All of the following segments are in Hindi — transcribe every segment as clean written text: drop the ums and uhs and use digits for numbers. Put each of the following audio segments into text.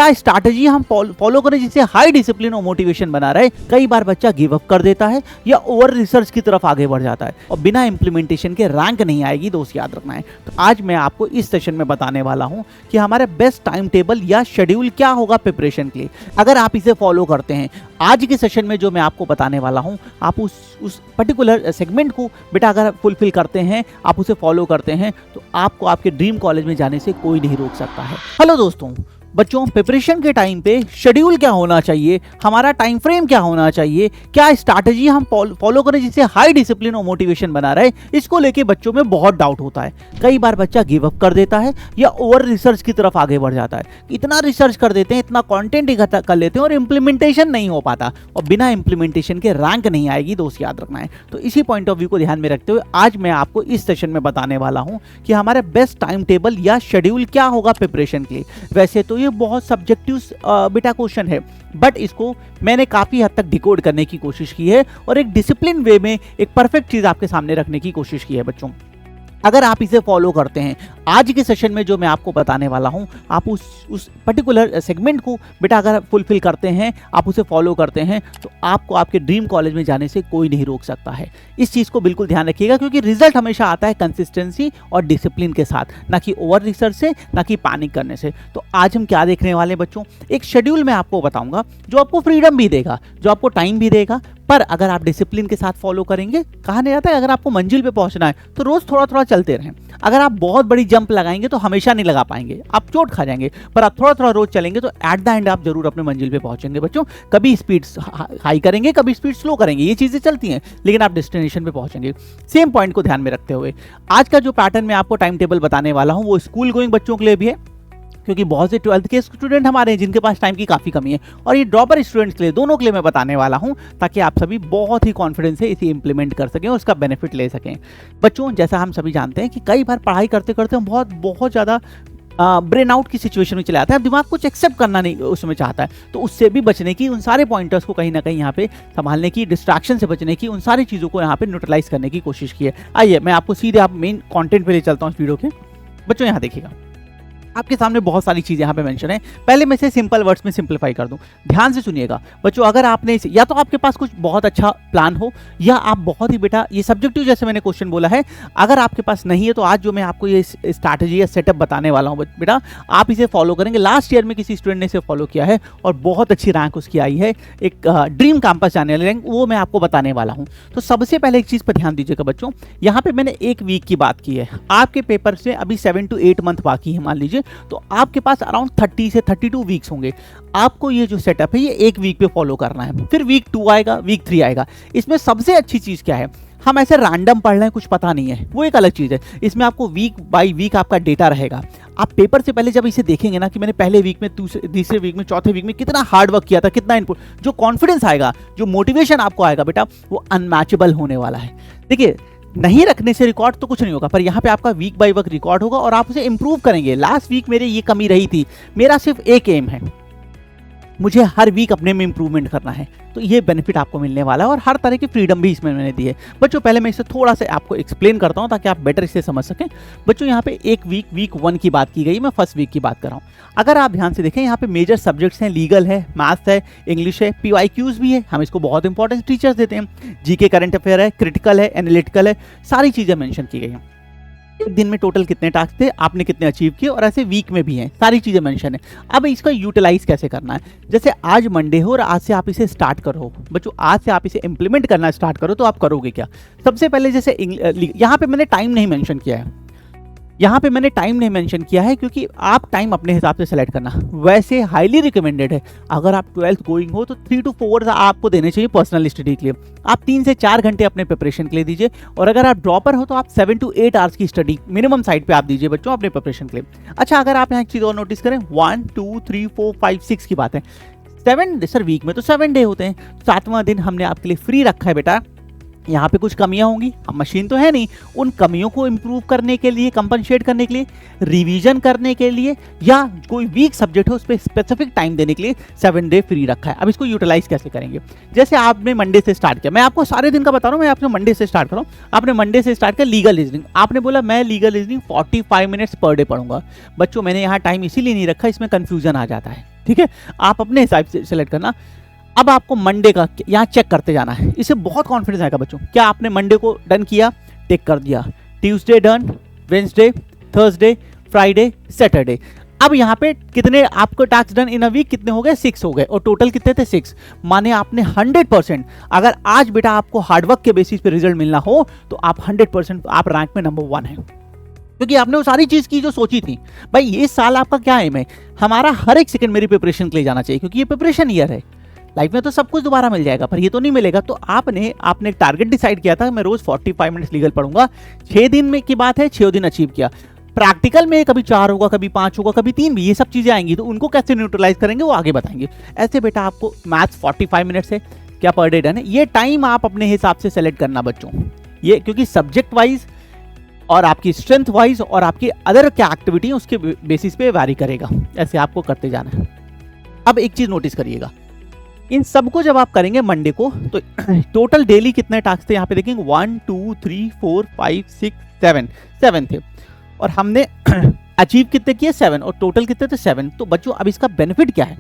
क्या स्ट्रैटेजी हम फॉलो करें जिससे हाई डिसिप्लिन और मोटिवेशन बना रहे। कई बार बच्चा गिव अप कर देता है या ओवर रिसर्च की तरफ आगे बढ़ जाता है और बिना इंप्लीमेंटेशन के रैंक नहीं आएगी, दोस्त याद रखना है। तो आज मैं आपको इस सेशन में बताने वाला हूं कि हमारा बेस्ट टाइम टेबल या शेड्यूल क्या होगा प्रिपरेशन के लिए। अगर आप इसे फॉलो करते हैं, आज के सेशन में जो मैं आपको बताने वाला हूं, आप उस पर्टिकुलर सेगमेंट को बेटा अगर फुलफिल करते हैं, आप उसे फॉलो करते हैं, तो आपको आपके ड्रीम कॉलेज में जाने से कोई नहीं रोक सकता है। हेलो दोस्तों, बच्चों प्रिपरेशन के टाइम पे शेड्यूल क्या होना चाहिए, हमारा टाइम फ्रेम क्या होना चाहिए, क्या स्ट्रैटेजी हम फॉलो करें जिससे हाई डिसिप्लिन और मोटिवेशन बना रहे, इसको लेके बच्चों में बहुत डाउट होता है। कई बार बच्चा गिव अप कर देता है या ओवर रिसर्च की तरफ आगे बढ़ जाता है। इतना रिसर्च कर देते हैं, इतना कंटेंट इकट्ठा कर लेते हैं और इंप्लीमेंटेशन नहीं हो पाता और बिना इंप्लीमेंटेशन के रैंक नहीं आएगी, दोस्त याद रखना है। तो इसी पॉइंट ऑफ व्यू को ध्यान में रखते हुए आज मैं आपको इस सेशन में बताने वाला हूं कि हमारा बेस्ट टाइम टेबल या शेड्यूल क्या होगा प्रिपरेशन के लिए। वैसे तो ये बहुत सब्जेक्टिव बेटा क्वेश्चन है, बट इसको मैंने काफी हद तक डिकोड करने की कोशिश की है और एक डिसिप्लिन वे में एक परफेक्ट चीज आपके सामने रखने की कोशिश की है। बच्चों अगर आप इसे फॉलो करते हैं, आज के सेशन में जो मैं आपको बताने वाला हूं, आप उस पर्टिकुलर सेगमेंट को बेटा अगर फुलफिल करते हैं, आप उसे फॉलो करते हैं, तो आपको आपके ड्रीम कॉलेज में जाने से कोई नहीं रोक सकता है। इस चीज़ को बिल्कुल ध्यान रखिएगा, क्योंकि रिजल्ट हमेशा आता है कंसिस्टेंसी और डिसिप्लिन के साथ, ना कि ओवर रिसर्च से, ना कि पैनिक करने से। तो आज हम क्या देखने वाले हैं बच्चों, एक शेड्यूल मैं आपको बताऊंगा जो आपको फ्रीडम भी देगा, जो आपको टाइम भी देगा, पर अगर आप डिसिप्लिन के साथ फॉलो करेंगे, कहा नहीं जाता है अगर आपको मंजिल पे पहुंचना है तो रोज थोड़ा थोड़ा चलते रहें। अगर आप बहुत बड़ी जंप लगाएंगे तो हमेशा नहीं लगा पाएंगे, आप चोट खा जाएंगे, पर आप थोड़ा थोड़ा रोज चलेंगे तो एट द एंड आप जरूर अपने मंजिल पे पहुंचेंगे। बच्चों कभी स्पीड हाई करेंगे, कभी स्पीड स्लो करेंगे, ये चीजें चलती हैं, लेकिन आप डेस्टिनेशन पे पहुंचेंगे। सेम पॉइंट को ध्यान में रखते हुए आज का जो पैटर्न मैं आपको टाइम टेबल बताने वाला हूं वो स्कूल गोइंग बच्चों के लिए भी है, क्योंकि बहुत से 12th के स्टूडेंट हमारे हैं जिनके पास टाइम की काफ़ी कमी है, और ये ड्रॉपर स्टूडेंट्स के लिए, दोनों के लिए मैं बताने वाला हूं, ताकि आप सभी बहुत ही कॉन्फिडेंस से इसे इंप्लीमेंट कर सकें और उसका बेनिफिट ले सकें। बच्चों जैसा हम सभी जानते हैं कि कई बार पढ़ाई करते करते हम बहुत ज़्यादा ब्रेन आउट की सिचुएशन में चले आते हैं, दिमाग कुछ एक्सेप्ट करना नहीं उसमें चाहता है, तो उससे भी बचने की, उन सारे पॉइंटर्स को कहीं ना कहीं यहाँ पे संभालने की, डिस्ट्रैक्शन से बचने की, उन सारी चीज़ों को यहाँ पे न्यूट्रलाइज करने की कोशिश की है। आइए मैं आपको सीधे आप मेन कॉन्टेंट पे ले चलता हूँ इस वीडियो के। बच्चों यहाँ देखिएगा, आपके सामने बहुत सारी चीज़ें यहाँ पे मेंशन है। पहले मैं इसे सिंपल वर्ड्स में सिंपलीफाई कर दूं, ध्यान से सुनिएगा बच्चों। अगर आपने इसे, या तो आपके पास कुछ बहुत अच्छा प्लान हो, या आप बहुत ही बेटा, ये सब्जेक्टिव जैसे मैंने क्वेश्चन बोला है, अगर आपके पास नहीं है तो आज जो मैं आपको ये स्ट्रैटेजी या सेटअप बताने वाला हूँ बेटा, आप इसे फॉलो करेंगे। लास्ट ईयर में किसी स्टूडेंट ने इसे फॉलो किया है और बहुत अच्छी रैंक उसकी आई है, एक ड्रीम कैंपस जाने वाली रैंक, वो मैं आपको बताने वाला हूँ। तो सबसे पहले एक चीज़ पर ध्यान दीजिएगा बच्चों, यहाँ पे मैंने एक वीक की बात की है, आपके पेपर से अभी 7 to 8 मंथ बाकी है मान लीजिए, तो आपके पास अराउंड 30 से 32 वीक्स होंगे। आपको ये जो सेटअप है ये एक वीक पे फॉलो करना है, फिर वीक 2 आएगा, वीक 3 आएगा। इसमें सबसे अच्छी चीज़ क्या है, हम ऐसे रैंडम पढ़ रहे हैं, कुछ पता नहीं है, वो एक अलग चीज़ है। इसमें आपको वीक बाय वीक आपका डेटा रहेगा। आप पेपर से पहले जब इसे देखेंगे ना कि मैंने पहले वीक में, तीसरे वीक में, चौथे वीक में कितना हार्ड वर्क किया था, कितना इनपुट, जो कॉन्फिडेंस आएगा, जो मोटिवेशन आपको आएगा बेटा, वो अनमैचेबल होने वाला है। देखिए, नहीं रखने से रिकॉर्ड तो कुछ नहीं होगा, पर यहाँ पे आपका वीक बाय वीक रिकॉर्ड होगा और आप उसे इंप्रूव करेंगे। लास्ट वीक मेरे ये कमी रही थी, मेरा सिर्फ एक एम है, मुझे हर वीक अपने में इंप्रूवमेंट करना है, तो ये बेनिफिट आपको मिलने वाला है और हर तरह की फ्रीडम भी इसमें मैंने दी है। बच्चों पहले मैं इसे थोड़ा सा आपको एक्सप्लेन करता हूँ ताकि आप बेटर इसे समझ सकें। बच्चों यहाँ पे एक वीक 1 की बात की गई, मैं फर्स्ट वीक की बात कर रहा हूँ। अगर आप ध्यान से देखें, यहाँ पे मेजर सब्जेक्ट्स हैं, लीगल है, मैथ्स है, इंग्लिश है, PYQs भी है, हम इसको बहुत इंपॉर्टेंस टीचर्स देते हैं, जीके करंट अफेयर है, क्रिटिकल है, एनालिटिकल है, सारी चीज़ें मेंशन की गई हैं। एक दिन में टोटल कितने टास्क थे, आपने कितने अचीव किए, और ऐसे वीक में भी हैं, सारी चीज़ें मेंशन है। अब इसका यूटिलाइज कैसे करना है, जैसे आज मंडे हो और आज से आप इसे स्टार्ट करो बच्चों, आज से आप इसे इंप्लीमेंट करना स्टार्ट करो, तो आप करोगे क्या। सबसे पहले जैसे यहाँ पे मैंने टाइम नहीं मेंशन किया है, यहाँ पे मैंने टाइम नहीं मेंशन किया है क्योंकि आप टाइम अपने हिसाब से सेलेक्ट करना। वैसे हाईली रिकमेंडेड है, अगर आप 12th गोइंग हो तो 3 to 4 आपको देने चाहिए पर्सनल स्टडी के लिए। आप 3 से 4 घंटे अपने प्रिपरेशन के लिए दीजिए, और अगर आप ड्रॉपर हो तो आप 7 to 8 आवर्स की स्टडी मिनिमम साइड पे आप दीजिए बच्चों अपने प्रिपरेशन के लिए। अच्छा, अगर आप यहाँ एक चीज़ और नोटिस करें, 1 2 3 4 5 6 की बात है, 7 सर वीक में तो 7 डे होते हैं, 7वां दिन हमने आपके लिए फ्री रखा है बेटा। यहाँ पे कुछ कमियां होंगी, हम मशीन तो है नहीं, उन कमियों को इम्प्रूव करने के लिए, कंपनसेट करने के लिए, रिवीजन करने के लिए, या कोई वीक सब्जेक्ट है उस पर स्पेसिफिक टाइम देने के लिए 7 डे फ्री रखा है। अब इसको यूटिलाइज कैसे करेंगे, जैसे आपने मंडे से स्टार्ट किया, मैं आपको सारे दिन का बता रहा हूँ, मैं आपको मंडे से स्टार्ट कर रहा हूँ। आपने मंडे से स्टार्ट किया लीगल रीजनिंग, आपने बोला मैं legal reasoning 45 minutes per day पढ़ूंगा। बच्चों मैंने यहाँ टाइम इसीलिए नहीं रखा, इसमें कन्फ्यूजन आ जाता है। ठीक है, आप अपने हिसाब से सेलेक्ट करना। अब आपको मंडे का यहाँ चेक करते जाना है, इससे बहुत कॉन्फिडेंस आएगा बच्चों। क्या आपने मंडे को डन किया, टिक कर दिया, Tuesday done, Wednesday, Thursday, Friday, Saturday. अब यहाँ पे कितने आपको task done in a week कितने हो गए, 6 हो गए, और टोटल कितने थे 6। माने आपने 100%, अगर आज बेटा आपको हार्डवर्क के बेसिस पे रिजल्ट मिलना हो तो आप 100% आप रैंक में नंबर 1 है, क्योंकि आपने वो सारी चीज की जो सोची थी। भाई ये साल आपका क्या एम है, हमारा हर एक सेकंड मेरी प्रिपरेशन के लिए जाना चाहिए, क्योंकि ये प्रिपरेशन ईयर है। लाइफ में तो सब कुछ दोबारा मिल जाएगा, पर ये तो नहीं मिलेगा। तो आपने एक टारगेट डिसाइड किया था, मैं रोज 45 मिनट्स लीगल पढ़ूंगा। 6 दिन में की बात है, 6 दिन अचीव किया। प्रैक्टिकल में कभी 4 होगा, कभी 5 होगा, कभी 3 भी, ये सब चीजें आएंगी, तो उनको कैसे न्यूट्रलाइज करेंगे वो आगे बताएंगे। ऐसे बेटा आपको मैथ्स 45 मिनट्स है, क्या पर डे डन है, ये टाइम आप अपने हिसाब से सेलेक्ट करना बच्चों। ये क्योंकि सब्जेक्ट वाइज और आपकी स्ट्रेंथ वाइज और आपकी अदर क्या एक्टिविटी है उसके बेसिस पे वैरी करेगा, ऐसे आपको करते जाना है। अब एक चीज नोटिस करिएगा, इन सबको जब आप करेंगे मंडे को, तो टोटल डेली कितने टास्क थे यहाँ पे देखेंगे, 1 2 3 4 5 6 7 थे, और हमने अचीव कितने किए 7, और टोटल कितने थे 7। तो बच्चों अब इसका बेनिफिट क्या है,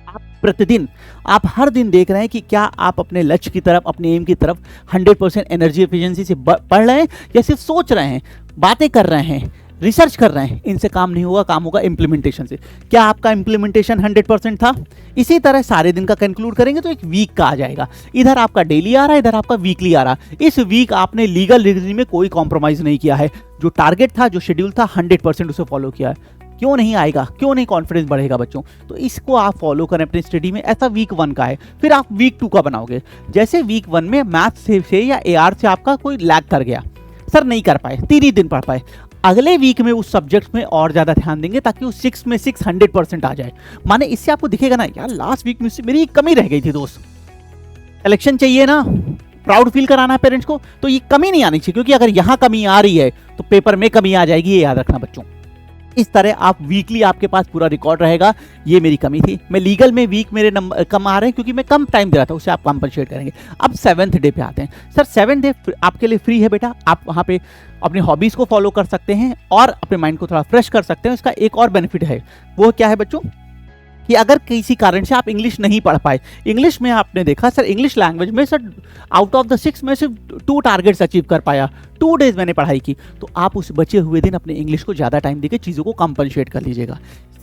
आप प्रतिदिन, आप हर दिन देख रहे हैं कि क्या आप अपने लक्ष्य की तरफ, अपने एम की तरफ 100% एनर्जी एफिशिएंसी से पढ़ रहे हैं, या सिर्फ सोच रहे हैं, बातें कर रहे हैं, रिसर्च कर रहे हैं। इनसे काम नहीं होगा, काम होगा इम्प्लीमेंटेशन से। क्या आपका इम्प्लीमेंटेशन 100% था? इसी तरह सारे दिन का कंक्लूड करेंगे तो एक वीक का आ जाएगा। इधर आपका डेली आ रहा है, इधर आपका वीकली आ रहा है। इस वीक आपने लीगल रीजनिंग में कोई कॉम्प्रोमाइज नहीं किया है, जो टारगेट था, जो शेड्यूल था, 100% उसे फॉलो किया है। क्यों नहीं आएगा, क्यों नहीं कॉन्फिडेंस बढ़ेगा बच्चों? तो इसको आप फॉलो करें अपनी स्टडी में। ऐसा वीक 1 का है, फिर आप वीक 2 का बनाओगे। जैसे वीक 1 में मैथ से या एआर से आपका कोई लैग कर गया, सर नहीं कर पाए, 3 ही दिन पढ़ पाए, अगले वीक में उस सब्जेक्ट में और ज्यादा ध्यान देंगे ताकि उस 6 में 6 100% आ जाए। माने इससे आपको दिखेगा ना, यार लास्ट वीक में मेरी कमी रह गई थी दोस्त। इलेक्शन चाहिए ना, प्राउड फील कराना है पेरेंट्स को, तो ये कमी नहीं आनी चाहिए, क्योंकि अगर यहां कमी आ रही है तो पेपर में कमी आ जाएगी, ये याद रखना बच्चों। इस तरह आप वीकली आपके पास पूरा रिकॉर्ड रहेगा, ये मेरी कमी थी, मैं लीगल में वीक मेरे नंबर कम आ रहे हैं क्योंकि मैं कम टाइम दे रहा था, उसे आप कॉम्पनसेट करेंगे। अब 7th डे पे आते हैं। सर 7th डे आपके लिए फ्री है बेटा, आप वहाँ पे अपनी हॉबीज को फॉलो कर सकते हैं और अपने माइंड को थोड़ा फ्रेश कर सकते हैं। इसका एक और बेनिफिट है, वो क्या है बच्चों, कि अगर किसी कारण से आप इंग्लिश नहीं पढ़ पाए, इंग्लिश में आपने देखा सर इंग्लिश लैंग्वेज में सर आउट ऑफ द 6 में सिर्फ 2 टारगेट्स अचीव कर पाया, 2 डेज मैंने पढ़ाई की, तो आप उस बचे हुए दिन अपने इंग्लिश को ज़्यादा टाइम देके चीज़ों को कंपनसेट कर लीजिएगा।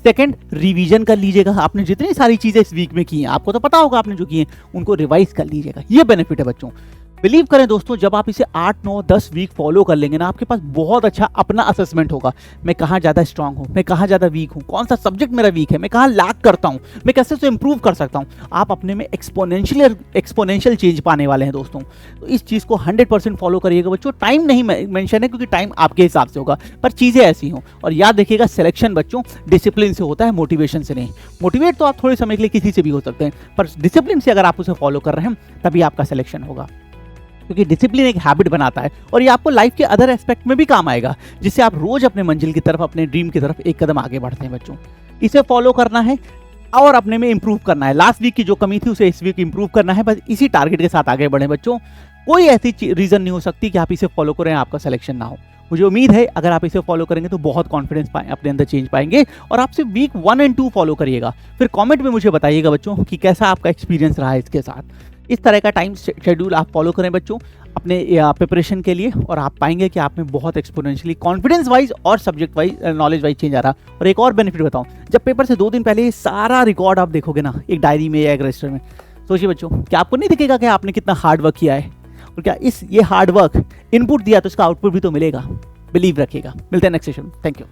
सेकंड, रिवीजन कर लीजिएगा। आपने जितनी सारी चीज़ें इस वीक में की हैं, आपको तो पता होगा आपने जो की हैं, उनको रिवाइज कर लीजिएगा। ये बेनिफिट है बच्चों। बिलीव करें दोस्तों, जब आप इसे 8, 9, 10 वीक फॉलो कर लेंगे ना, आपके पास बहुत अच्छा अपना असेसमेंट होगा। मैं कहाँ ज़्यादा स्ट्रांग हूँ, मैं कहाँ ज़्यादा वीक हूँ, कौन सा सब्जेक्ट मेरा वीक है, मैं कहाँ लैग करता हूँ, मैं कैसे उसे इंप्रूव कर सकता हूँ। आप अपने में एक्सपोनेंशियल चेंज पाने वाले हैं दोस्तों। तो इस चीज़ को 100% फॉलो करिएगा बच्चों। टाइम नहीं मेंशन है क्योंकि टाइम आपके हिसाब से होगा, पर चीज़ें ऐसी हों। और याद रखिएगा, सिलेक्शन बच्चों डिसिप्लिन से होता है, मोटिवेशन से नहीं। मोटिवेट तो आप थोड़े समय के लिए किसी से भी हो सकते हैं, पर डिसिप्लिन से अगर आप उसे फॉलो कर रहे हैं तभी आपका सिलेक्शन होगा, क्योंकि डिसिप्लिन एक हैबिट बनाता है और ये आपको लाइफ के अदर एस्पेक्ट में भी काम आएगा, जिससे आप रोज अपने मंजिल की तरफ, अपने ड्रीम की तरफ एक कदम आगे बढ़ते हैं बच्चों। इसे फॉलो करना है और अपने में इंप्रूव करना है। लास्ट वीक की जो कमी थी उसे इस वीक इंप्रूव करना है, बस इसी टारगेट के साथ आगे बढ़े बच्चों। कोई ऐसी रीजन नहीं हो सकती कि आप इसे फॉलो करें आपका सिलेक्शन ना हो। मुझे उम्मीद है अगर आप इसे फॉलो करेंगे तो बहुत कॉन्फिडेंस अपने अंदर चेंज पाएंगे। और आप सिर्फ वीक 1 और 2 फॉलो करिएगा, फिर कमेंट में मुझे बताइएगा बच्चों कि कैसा आपका एक्सपीरियंस रहा है इसके साथ। इस तरह का टाइम शेड्यूल आप फॉलो करें बच्चों अपने प्रिपरेशन के लिए, और आप पाएंगे कि आप में बहुत एक्सपोनेंशियली कॉन्फिडेंस वाइज और subject wise, knowledge wise change आ रहा। और एक और बेनिफिट बताऊं, जब पेपर से 2 दिन पहले सारा रिकॉर्ड आप देखोगे ना एक डायरी में या एक रजिस्टर में, सोचिए बच्चों क्या आपको नहीं दिखेगा कि आपने कितना हार्ड वर्क किया है, और क्या ये हार्ड वर्क इनपुट दिया तो इसका आउटपुट भी तो मिलेगा। बिलीव रखिएगा। मिलते हैं नेक्स्ट सेशन। Thank you.